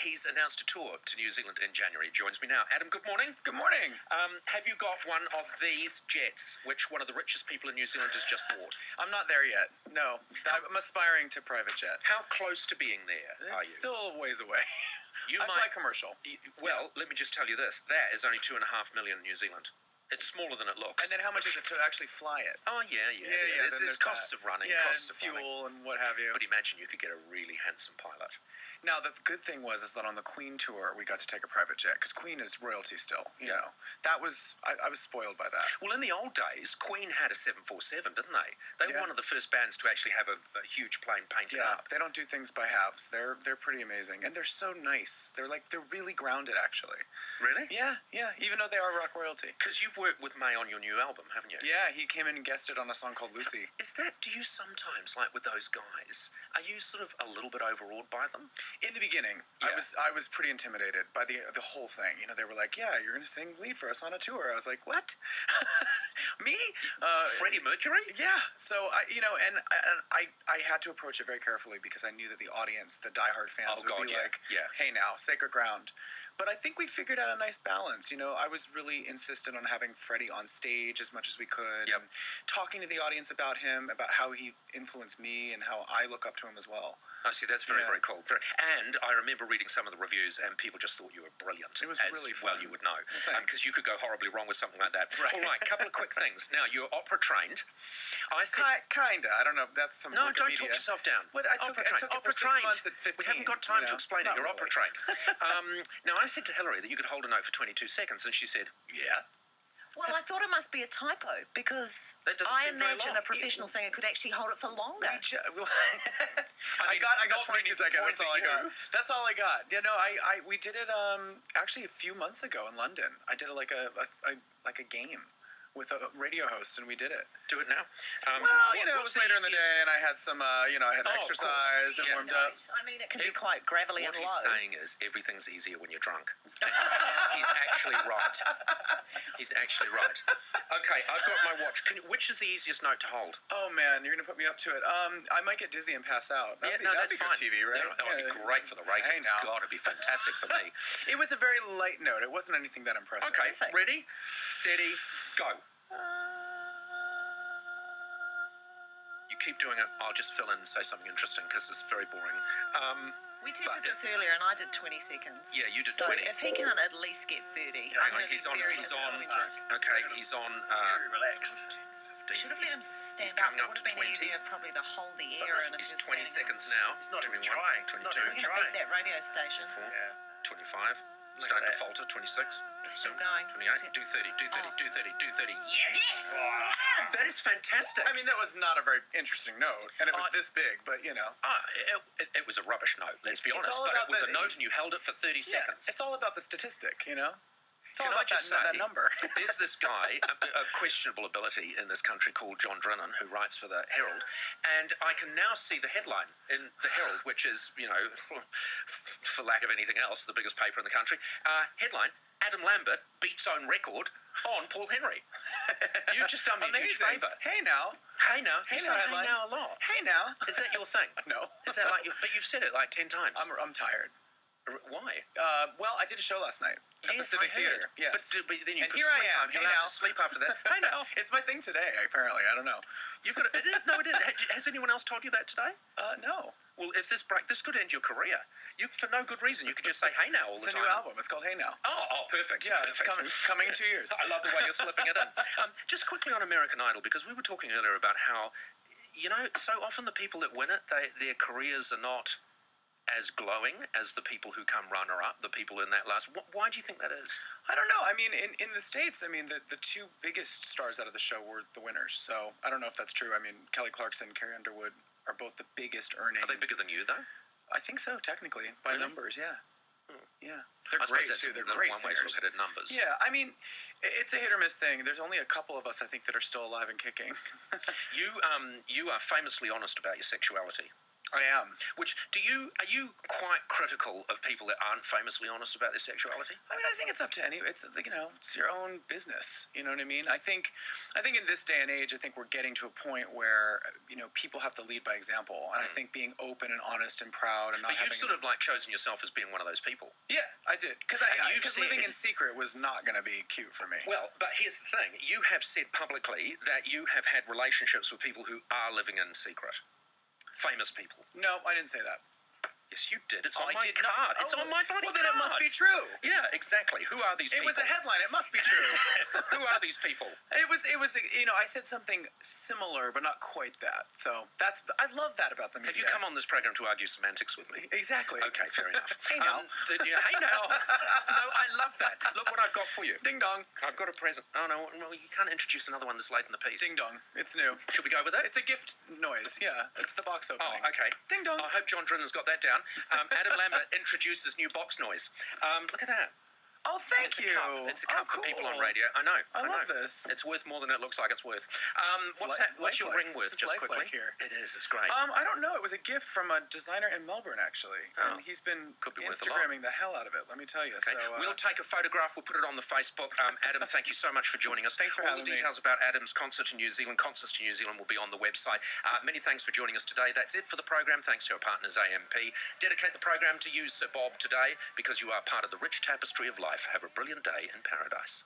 he's announced a tour to New Zealand in January. He joins me now. Adam, good morning. Good morning. Have you got one of these jets, which one of the richest people in New Zealand has just bought? I'm not there yet. No. I'm aspiring to private jet. How close to being there are you? It's still a ways away. I fly commercial. Well, let me just tell you this. That is only 2.5 million in New Zealand. It's smaller than it looks. And then how much is it to actually fly it? Oh, yeah. There's costs of running, costs of fuel and what have you. But imagine you could get a really handsome pilot. Now, the good thing was that on the Queen tour, we got to take a private jet, because Queen is royalty still, you know. That was, I was spoiled by that. Well, in the old days, Queen had a 747, didn't they? They were one of the first bands to actually have a huge plane painted up. They don't do things by halves. They're pretty amazing. And they're so nice. They're really grounded, actually. Really? Yeah. Even though they are rock royalty. Because you've worked with May on your new album, haven't you? Yeah, he came in and guested on a song called Lucy. Do you sometimes, like with those guys, are you sort of a little bit overawed by them? In the beginning, I was pretty intimidated by the whole thing. You know, they were like, "Yeah, you're going to sing lead for us on a tour." I was like, "What? Me? Freddie Mercury?" Yeah. So I had to approach it very carefully, because I knew that the audience, the diehard fans, would be like, "Hey now, sacred ground." But I think we figured out a nice balance. You know, I was really insistent on having Freddie on stage as much as we could, and talking to the audience about him, about how he influenced me and how I look up to him as well. I see, that's very, very cool. And I remember reading some of the reviews, and people just thought you were brilliant. It was really fun. Well, you would know, because you could go horribly wrong with something like that. Right. All right, couple of quick things. Now, you're opera trained. Kinda. I don't know. That's some No, Wikipedia. don't talk yourself down. What, I took it for 6 months at 15. We haven't got time to explain it. You're opera trained. Now, I said to Hillary that you could hold a note for 22 seconds, and she said, yeah. Well, I thought it must be a typo, because I imagine a professional singer could actually hold it for longer. I got 22 seconds. That's all I got. That's all I got. You know, we did it actually a few months ago in London. I did like a game with a radio host, and we did it. Do it now. It was later in the day, and I had some, I had exercised and warmed up. I mean, it can be quite gravelly and low. What he's saying is everything's easier when you're drunk. He's actually right. He's actually right. Okay, I've got my watch. Which is the easiest note to hold? Oh, man, you're going to put me up to it. I might get dizzy and pass out. That'd be that's good TV, right? That would be great for the ratings. God, it'd be fantastic for me. It was a very light note. It wasn't anything that impressive. Okay, ready, steady, go. You keep doing it. I'll just fill in and say something interesting, because it's very boring. We tested this earlier, and I did 20 seconds. Yeah, you did so 20. if he can't at least get 30, Hang on, I'm he's on. very disappointed. He's on. Very relaxed. 15. Should have let him stand He's coming up. up It would to have been 20. easier probably to hold the air. But it's 20 seconds now. He's not even 21, trying. 22, Not We're even going to trying. beat that radio station. 24, Yeah. 25. Look Starting at to falter. 26. It's still going. 28. Do 30. Do 30. Do 30. Do 30. Yes! Wow. That is fantastic. I mean, that was not a very interesting note, and it was this big, but, you know. It was a rubbish note, let's be honest. all But about it was a note, and you held it for 30 seconds. It's all about the statistic, you know? It's all Can I about just that say, number. There's this guy, a questionable ability in this country, called John Drennan, who writes for the Herald, and I can now see the headline in the Herald, which is, for lack of anything else, the biggest paper in the country. Headline: Adam Lambert beats own record on Paul Henry. You've just done me a huge favour. Hey now. Hey now. You say hey now a lot. Hey now. Is that your thing? No. Is that like but you've said it like 10 times. I'm tired. Why? Well, I did a show last night at the Yes, Civic I heard. Theater. Yes. But then you And could here sleep. I am. You're Hey allowed now. to sleep after that. Hey now. It's my thing today, apparently. I don't know. You've got it is. No, it is. Has anyone else told you that today? No. Well, if this could end your career. You, for no good reason, you could just say "Hey now" all It's the a time. new album. It's called Hey Now. Oh, perfect. Yeah, perfect. it's coming in 2 years. I love the way you're slipping it in. Just quickly on American Idol, because we were talking earlier about how, so often the people that win it, their careers are not as glowing as the people who come runner-up, the people in that last. Why do you think that is? I don't know. I mean, in the States, I mean, the two biggest stars out of the show were the winners. So I don't know if that's true. I mean, Kelly Clarkson and Carrie Underwood are both the biggest earning. Are they bigger than you, though? I think so, technically, by Really? numbers, yeah. Yeah. I They're suppose great, that's too. They're one great way to singers. look at it, numbers. Yeah, I mean, it's a hit or miss thing. There's only a couple of us, I think, that are still alive and kicking. You are famously honest about your sexuality. I am. Are you quite critical of people that aren't famously honest about their sexuality? I mean, I think it's up to it's it's your own business. You know what I mean? I think in this day and age, I think we're getting to a point where people have to lead by example, and I think being open and honest and proud and not. But you've sort of like chosen yourself as being one of those people. Yeah, I did, because living in secret was not going to be cute for me. Well, but here's the thing: you have said publicly that you have had relationships with people who are living in secret. Famous people. No, I didn't say that. Yes, you did. It's on my card. It's on my body card. Well, then it must be true. Yeah, exactly. Who are these people? It was a headline. It must be true. Who are these people? It was. I said something similar, but not quite that. So I love that about the media. Have you come on this program to argue semantics with me? Exactly. Okay, fair enough. Hey now. Hey now. No, I love that. Look what I've got for you. Ding dong. I've got a present. Oh no, you can't introduce another one this late in the piece. Ding dong. It's new. Should we go with it? It's a gift noise. Yeah, it's the box opening. Oh, okay. Ding dong. I hope John Drinnan's got that down. Adam Lambert introduces new box noise. Look at that. Oh, thank you. It's a cup for cool. people on radio. I know. I love this. It's worth more than it looks like it's worth. What's your ring worth, just quickly? Here. It is. It's great. I don't know. It was a gift from a designer in Melbourne, actually. Oh. And he's been Could be Instagramming the hell out of it, let me tell you. Okay. So, we'll take a photograph. We'll put it on the Facebook. Adam, thank you so much for joining us. Thanks for having me. All the details about Adam's concert in New Zealand, concerts to New Zealand, will be on the website. Many thanks for joining us today. That's it for the program. Thanks to our partners, AMP. Dedicate the program to you, Sir Bob, today, because you are part of the rich tapestry of life. Have a brilliant day in paradise.